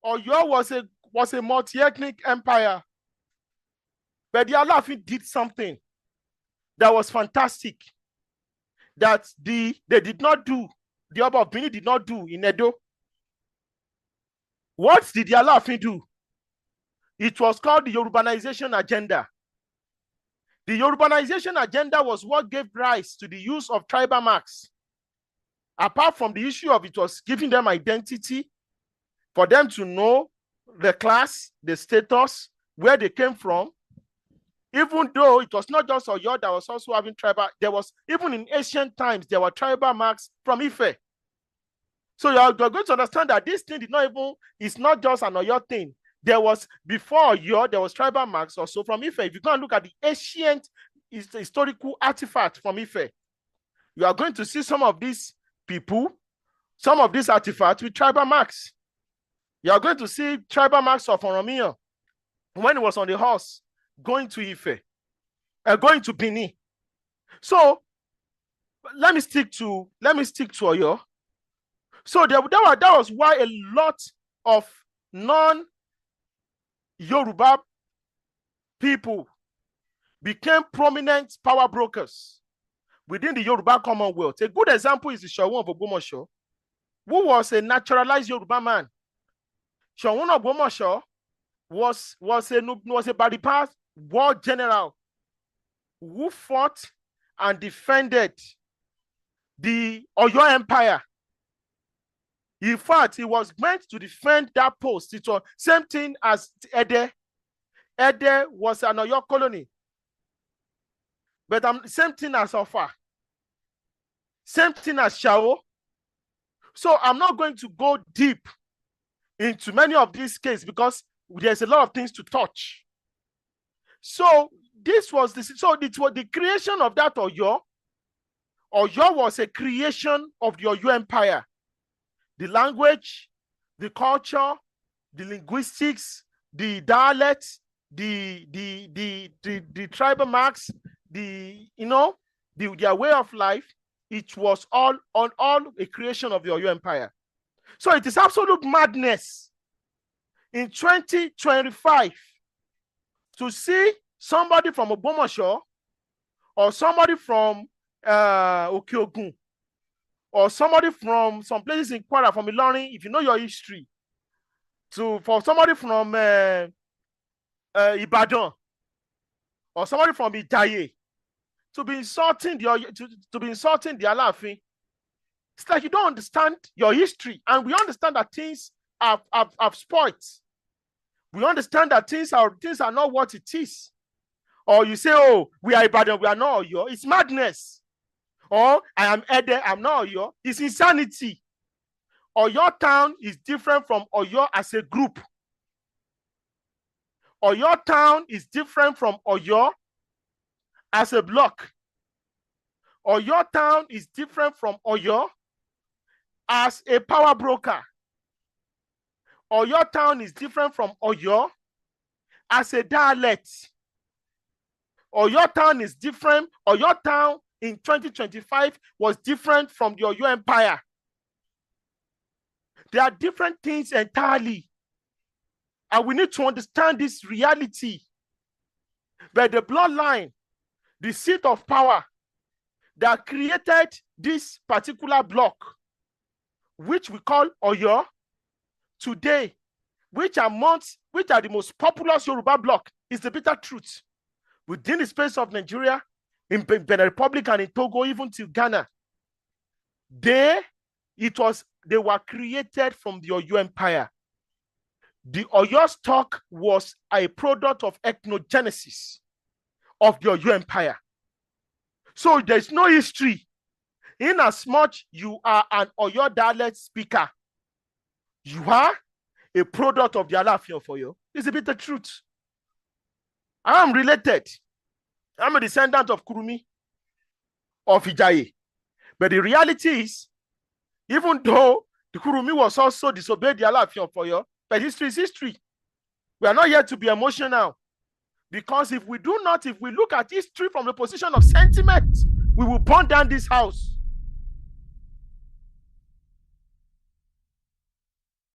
Oyo was a multi-ethnic empire. But the Alaafin did something that was fantastic that they did not do, the Oba of Benin did not do in Edo. What did the Alaafin do? It was called the Yorubanization Agenda. The Yorubanization Agenda was what gave rise to the use of tribal marks. Apart from the issue of it was giving them identity, for them to know the class, the status, where they came from. Even though it was not just Oyo that was also having tribal, there was, even in ancient times, there were tribal marks from Ife. So you're going to understand that this thing it's not just an Oyo thing. There was, before Oyo, there was tribal marks also from Ife. If you go and look at the ancient historical artifacts from Ife, you are going to see some of these people, some of these artifacts with tribal marks. You are going to see tribal marks of Oromiyan when he was on the horse going to Ife, going to Benin. So let me stick to Oyo. So that was why a lot of non-Yoruba people became prominent power brokers within the Yoruba Commonwealth. A good example is the Shawun of Ogbomoso, who was a naturalized Yoruba man. Shawun of Ogbomoso was a Baripa war general who fought and defended the Oyo Empire. In fact, he was meant to defend that post. It was same thing as Ede. Ede was an Oyo colony. But same thing as Ofa. Same thing as Shao. So I'm not going to go deep into many of these cases because there's a lot of things to touch. So this was the creation of that Oyo. Oyo was a creation of the Oyo Empire. The language, the culture, the linguistics, the dialects, the tribal marks, their way of life, it was all a creation of the Oyo Empire. So it is absolute madness in 2025 to see somebody from Ogbomoso or somebody from Okeogun or somebody from some places in Kwara, from Ilorin, if you know your history, for somebody from Ibadan or somebody from Ijaye to be insulting the Alaafin. It's like you don't understand your history, and we understand that things have spoiled. We understand that things are not what it is. Or you say, oh, we are Ibadan, we are not Oyo. It's madness. Or I am Ede, I'm not Oyo. It's insanity. Oyo town is different from Oyo as a group. Oyo town is different from Oyo as a block. Oyo town is different from Oyo as a power broker. Oyo town is different from Oyo as a dialect. Oyo town is different. Oyo town in 2025 was different from the Oyo Empire. There are different things entirely. And we need to understand this reality. But the bloodline, the seat of power that created this particular block, which we call Oyo today, which are the most populous Yoruba block, is the bitter truth. Within the space of Nigeria, in Benin Republic and in Togo, even to Ghana, they were created from the Oyo Empire. The Oyo stock was a product of ethnogenesis of the Oyo Empire. So there's no history. In as much you are an Oyo dialect speaker, you are a product of the Alaafin of Oyo. It's a bit the truth. I am related. I'm a descendant of Kurumi, of Ijaye. But the reality is, even though the Kurumi was also disobeyed the Alaafin of Oyo, but history is history. We are not here to be emotional. Because if we look at history from the position of sentiment, we will burn down this house.